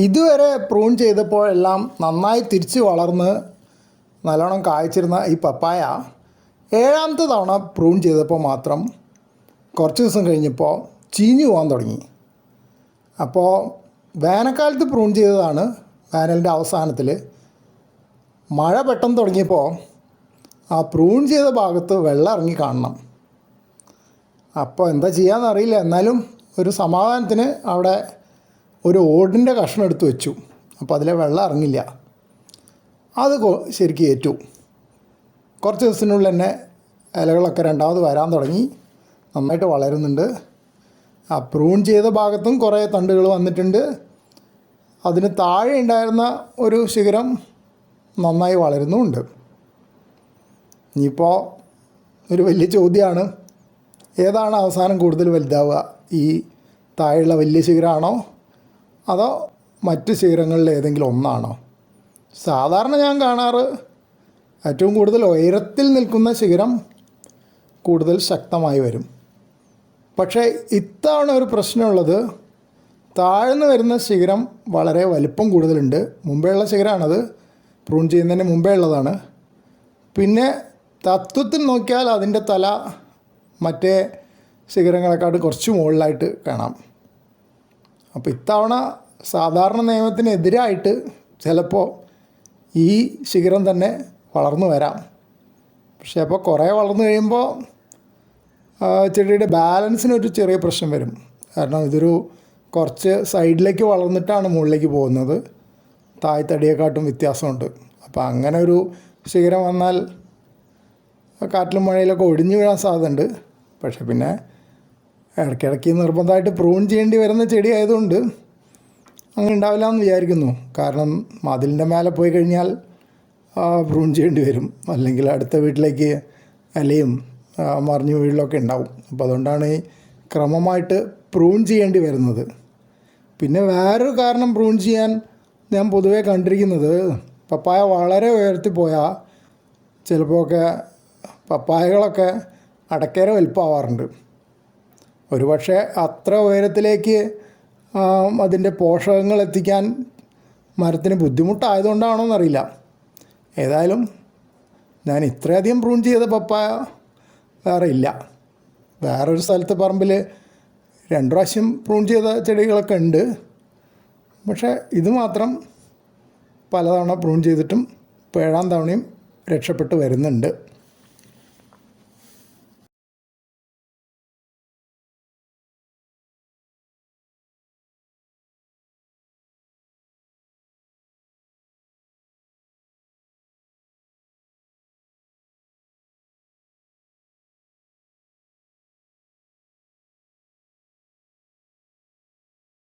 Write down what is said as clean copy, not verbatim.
ഇതുവരെ പ്രൂൺ ചെയ്തപ്പോഴെല്ലാം നന്നായി തിരിച്ച് വളർന്ന് നല്ലോണം കായ്ച്ചിരുന്ന ഈ പപ്പായ ഏഴാമത്തെ തവണ പ്രൂൺ ചെയ്തപ്പോൾ മാത്രം കുറച്ച് ദിവസം കഴിഞ്ഞപ്പോൾ ചീഞ്ഞു പോകാൻ തുടങ്ങി. അപ്പോൾ വേനൽക്കാലത്ത് പ്രൂൺ ചെയ്തതാണ്. വേനലിൻ്റെ അവസാനത്തിൽ മഴ പെട്ടെന്ന് തുടങ്ങിയപ്പോൾ ആ പ്രൂൺ ചെയ്ത ഭാഗത്ത് വെള്ളം ഇറങ്ങി കാണണം. അപ്പോൾ എന്താ ചെയ്യാമെന്നറിയില്ല. എന്നാലും ഒരു സമാധാനത്തിന് അവിടെ ഒരു ഓടിൻ്റെ കഷ്ണം എടുത്ത് വെച്ചു. അപ്പോൾ അതിലെ വെള്ളം ഇറങ്ങില്ല. അത് ശരിക്കും ഏറ്റു. കുറച്ച് ദിവസത്തിനുള്ളിൽ തന്നെ ഇലകളൊക്കെ രണ്ടാമത് വരാൻ തുടങ്ങി. നന്നായിട്ട് വളരുന്നുണ്ട്. ആ പ്രൂൺ ചെയ്ത ഭാഗത്തും കുറേ തണ്ടുകൾ വന്നിട്ടുണ്ട്. അതിന് താഴെ ഉണ്ടായിരുന്ന ഒരു ശിഖരം നന്നായി വളരുന്നുമുണ്ട്. ഇനിയിപ്പോൾ ഒരു വലിയ ചോദ്യമാണ്, ഏതാണ് അവസാനം കൂടുതൽ വലുതാവുക? ഈ താഴെയുള്ള വലിയ ശിഖരമാണോ അതോ മറ്റ് ശിഖരങ്ങളിൽ ഏതെങ്കിലും ഒന്നാണോ? സാധാരണ ഞാൻ കാണാറ് ഏറ്റവും കൂടുതൽ ഉയരത്തിൽ നിൽക്കുന്ന ശിഖരം കൂടുതൽ ശക്തമായി വരും. പക്ഷേ ഇത്തവണ ഒരു പ്രശ്നമുള്ളത്, താഴ്ന്നു വരുന്ന ശിഖരം വളരെ വലിപ്പം കൂടുതലുണ്ട്. മുമ്പേയുള്ള ശിഖരമാണത്, പ്രൂൺ ചെയ്യുന്നതിന് മുമ്പേ ഉള്ളതാണ്. പിന്നെ തത്വത്തിൽ നോക്കിയാൽ അതിൻ്റെ തല മറ്റേ ശിഖരങ്ങളെക്കാട്ട് കുറച്ച് മുകളിലായിട്ട് കാണാം. അപ്പോൾ ഇത്തവണ സാധാരണ നിയമത്തിനെതിരായിട്ട് ചിലപ്പോൾ ഈ ശിഖരം തന്നെ വളർന്നു വരാം. പക്ഷേ അപ്പോൾ കുറേ വളർന്നു കഴിയുമ്പോൾ ചെടിയുടെ ബാലൻസിനൊരു ചെറിയ പ്രശ്നം വരും. കാരണം ഇതൊരു കുറച്ച് സൈഡിലേക്ക് വളർന്നിട്ടാണ് മുകളിലേക്ക് പോകുന്നത്. താഴ്ത്തടിയെക്കാട്ടും വ്യത്യാസമുണ്ട്. അപ്പോൾ അങ്ങനെ ഒരു ശിഖരം വന്നാൽ കാറ്റിലും മഴയിലൊക്കെ ഒടിഞ്ഞു വീഴാൻ സാധ്യതയുണ്ട്. പക്ഷേ പിന്നെ ഇടയ്ക്കിടയ്ക്ക് നിർബന്ധമായിട്ട് പ്രൂൺ ചെയ്യേണ്ടി വരുന്ന ചെടി ആയതുകൊണ്ട് അങ്ങനെ ഉണ്ടാവില്ല എന്ന് വിചാരിക്കുന്നു. കാരണം മതിലിൻ്റെ മേലെ പോയി കഴിഞ്ഞാൽ പ്രൂൺ ചെയ്യേണ്ടി വരും. അല്ലെങ്കിൽ അടുത്ത വീട്ടിലേക്ക് ഇലയും മറിഞ്ഞു വീഴലൊക്കെ ഉണ്ടാവും. അപ്പോൾ അതുകൊണ്ടാണ് ഈ ക്രമമായിട്ട് പ്രൂൺ ചെയ്യേണ്ടി വരുന്നത്. പിന്നെ വേറൊരു കാരണം പ്രൂൺ ചെയ്യാൻ ഞാൻ പൊതുവേ കണ്ടിരിക്കുന്നത്, പപ്പായ വളരെ ഉയർത്തി പോയാൽ ചിലപ്പോഴൊക്കെ പപ്പായകളൊക്കെ അടക്കേര വലുപ്പമാവാറുണ്ട്. ഒരുപക്ഷെ അത്ര ഉയരത്തിലേക്ക് അതിൻ്റെ പോഷകങ്ങൾ എത്തിക്കാൻ മരത്തിന് ബുദ്ധിമുട്ടായതുകൊണ്ടാണോ എന്നറിയില്ല. ഏതായാലും ഞാൻ ഇത്രയധികം പ്രൂൺ ചെയ്ത പപ്പായ വേറെ ഇല്ല. വേറൊരു സ്ഥലത്തെ പറമ്പിൽ 2 പ്രാവശ്യം പ്രൂൺ ചെയ്ത ചെടികളൊക്കെ ഉണ്ട്. പക്ഷേ ഇത് മാത്രം പലതവണ പ്രൂൺ ചെയ്തിട്ടും ഇപ്പോൾ 7ാം തവണയും രക്ഷപ്പെട്ട് വരുന്നുണ്ട്.